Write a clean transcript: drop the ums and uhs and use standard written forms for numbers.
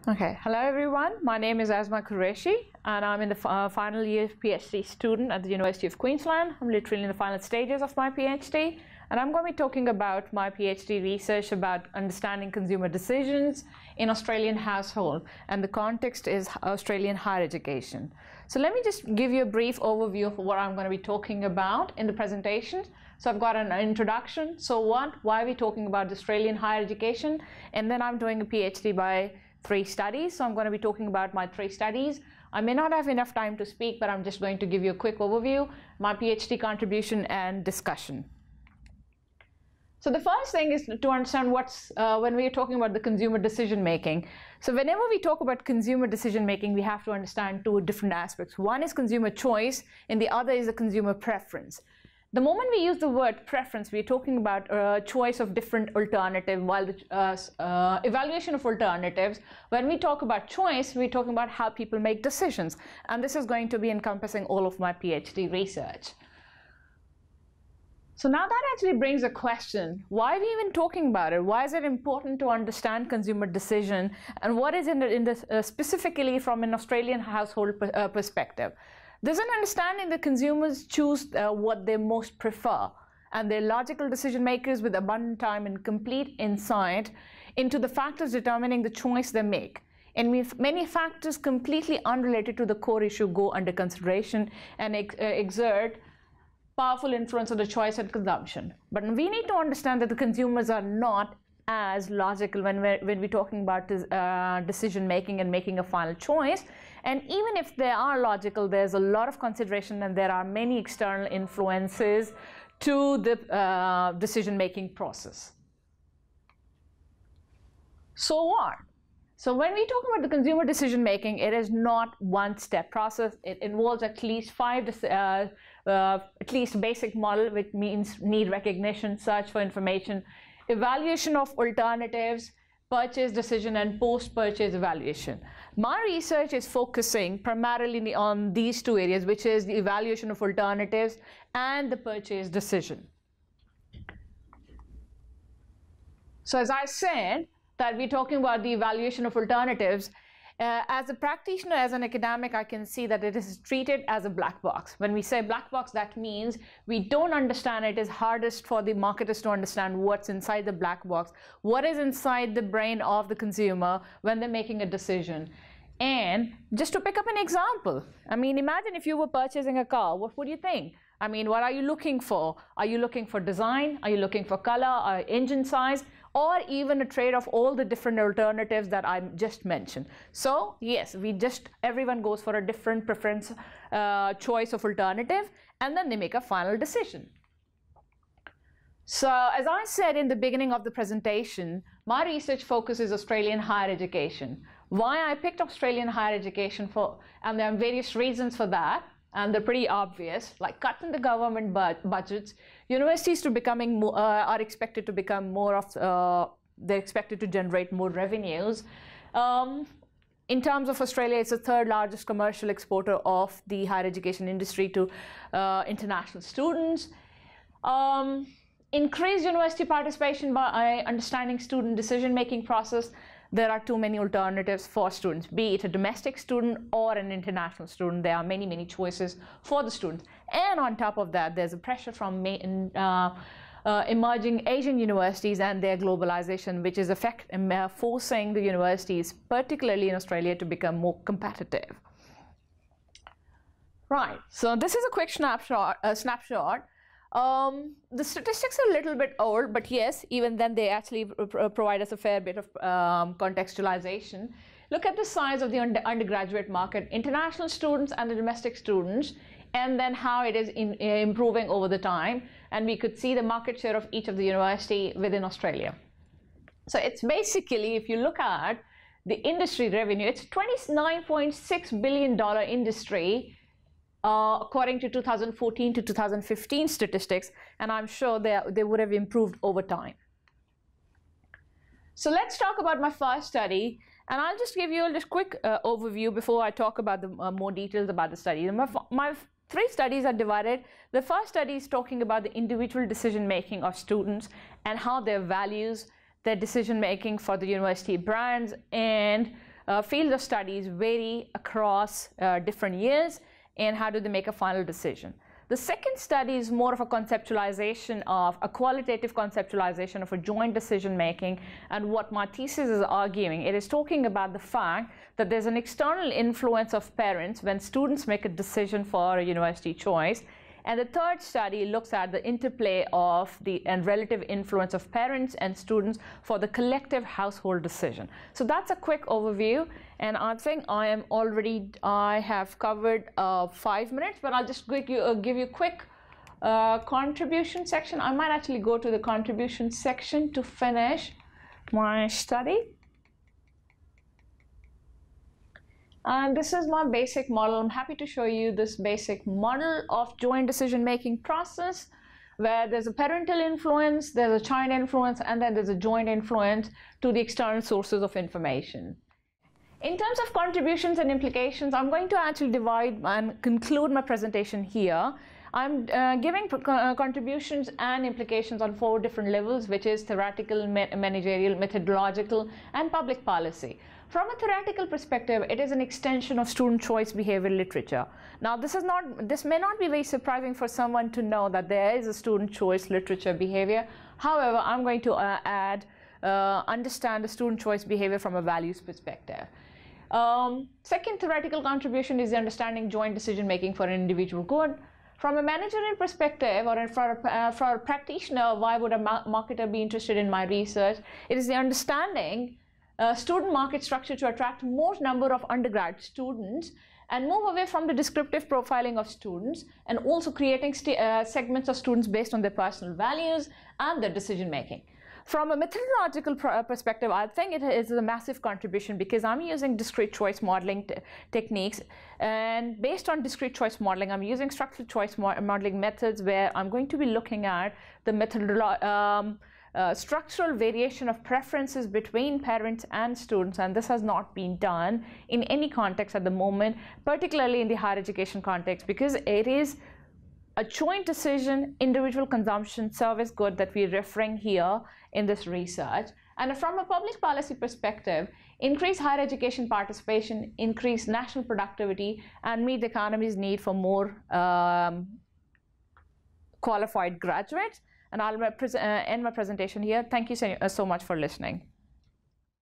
Okay, hello everyone. My name is Asma and I'm in the final year PhD student at the University of Queensland. I'm literally in the final stages of my PhD, and I'm going to be talking about my PhD research about understanding consumer decisions in Australian household, and the context is Australian higher education. So let me just give you a brief overview of what I'm going to be talking about in the presentation. So I've got an introduction. So what? Why are we talking about Australian higher education? And then I'm doing a PhD by 3 studies. So I'm going to be talking about my 3 studies. I may not have enough time to speak, but I'm just going to give you a quick overview, my PhD contribution and discussion. So the first thing is to understand what's, when we're talking about the consumer decision making. So whenever we talk about consumer decision making, we have to understand 2 different aspects. One is consumer choice, and the other is the consumer preference. The moment we use the word preference, we're talking about a choice of different alternatives, while the evaluation of alternatives, when we talk about choice, we're talking about how people make decisions. And this is going to be encompassing all of my PhD research. So now that actually brings a question. Why are we even talking about it? Why is it important to understand consumer decision? And what is specifically from an Australian household perspective? There's an understanding that consumers choose what they most prefer, and they're logical decision makers with abundant time and complete insight into the factors determining the choice they make. And many factors completely unrelated to the core issue go under consideration and exert powerful influence on the choice and consumption. But we need to understand that the consumers are not as logical when we're talking about decision making and making a final choice. And even if they are logical, there's a lot of consideration, and there are many external influences to the decision making process. So what? So when we talk about the consumer decision making, it is not one-step process. It involves at least 5 at least basic model, which means need recognition, search for information, evaluation of alternatives, purchase decision, and post-purchase evaluation. My research is focusing primarily on these 2 areas, which is the evaluation of alternatives and the purchase decision. So as I said, that we're talking about the evaluation of alternatives. As a practitioner, as an academic, I can see that it is treated as a black box. When we say black box, that means we don't understand. It is hardest for the marketers to understand what's inside the black box, what is inside the brain of the consumer when they're making a decision. And just to pick up an example, I mean, imagine if you were purchasing a car, what would you think? I mean, what are you looking for? Are you looking for design? Are you looking for color, or engine size, or even a trade of all the different alternatives that I just mentioned? So yes, everyone goes for a different preference, choice of alternative, and then they make a final decision. So as I said in the beginning of the presentation, my research focus is Australian higher education. Why I picked Australian higher education and there are various reasons for that. And they're pretty obvious, like cutting the government budgets. Universities are expected to become more of, they're expected to generate more revenues. In terms of Australia, it's the 3rd largest commercial exporter of the higher education industry to international students. Increased university participation by understanding student decision-making process. There are too many alternatives for students, be it a domestic student or an international student. There are many, many choices for the students. And on top of that, there's a pressure from emerging Asian universities and their globalization, which is forcing the universities, particularly in Australia, to become more competitive. Right, so this is a quick snapshot. The statistics are a little bit old, but yes, even then they actually provide us a fair bit of contextualization. Look at the size of the undergraduate market, international students and the domestic students, and then how it is improving over the time. And we could see the market share of each of the university within Australia. So it's basically, if you look at the industry revenue, it's $29.6 billion industry, according to 2014 to 2015 statistics, and I'm sure they would have improved over time. So let's talk about my first study, and I'll just give you a quick overview before I talk about the more details about the study. My 3 studies are divided. The first study is talking about the individual decision making of students and how their values, their decision making for the university brands, and fields of studies vary across different years, and how do they make a final decision. The second study is more of a conceptualization of a qualitative conceptualization of a joint decision making, and what my thesis is arguing, it is talking about the fact that there's an external influence of parents when students make a decision for a university choice. And the third study looks at the interplay of and relative influence of parents and students for the collective household decision. So that's a quick overview, and I think I have covered 5 minutes, but I'll just give you a quick contribution section. I might actually go to the contribution section to finish my study. And this is my basic model. I'm happy to show you this basic model of joint decision-making process, where there's a parental influence, there's a child influence, and then there's a joint influence to the external sources of information. In terms of contributions and implications, I'm going to actually divide and conclude my presentation here. I'm giving contributions and implications on 4 different levels, which is theoretical, managerial, methodological, and public policy. From a theoretical perspective, it is an extension of student choice behavior literature. Now, this may not be very surprising for someone to know that there is a student choice literature behavior. However, I'm going to understand the student choice behavior from a values perspective. Second theoretical contribution is the understanding joint decision making for an individual good. From a managerial perspective, or for a practitioner, why would a marketer be interested in my research? It is the understanding student market structure to attract more number of undergrad students and move away from the descriptive profiling of students, and also creating segments of students based on their personal values and their decision making. From a methodological perspective, I think it is a massive contribution, because I'm using discrete choice modeling techniques, and based on discrete choice modeling, I'm using structural choice modeling methods, where I'm going to be looking at the structural variation of preferences between parents and students, and this has not been done in any context at the moment, particularly in the higher education context, because it is a joint decision, individual consumption, service good that we're referring here in this research. And from a public policy perspective, increase higher education participation, increase national productivity, and meet the economy's need for more qualified graduates. And I'll end my presentation here. Thank you so much for listening.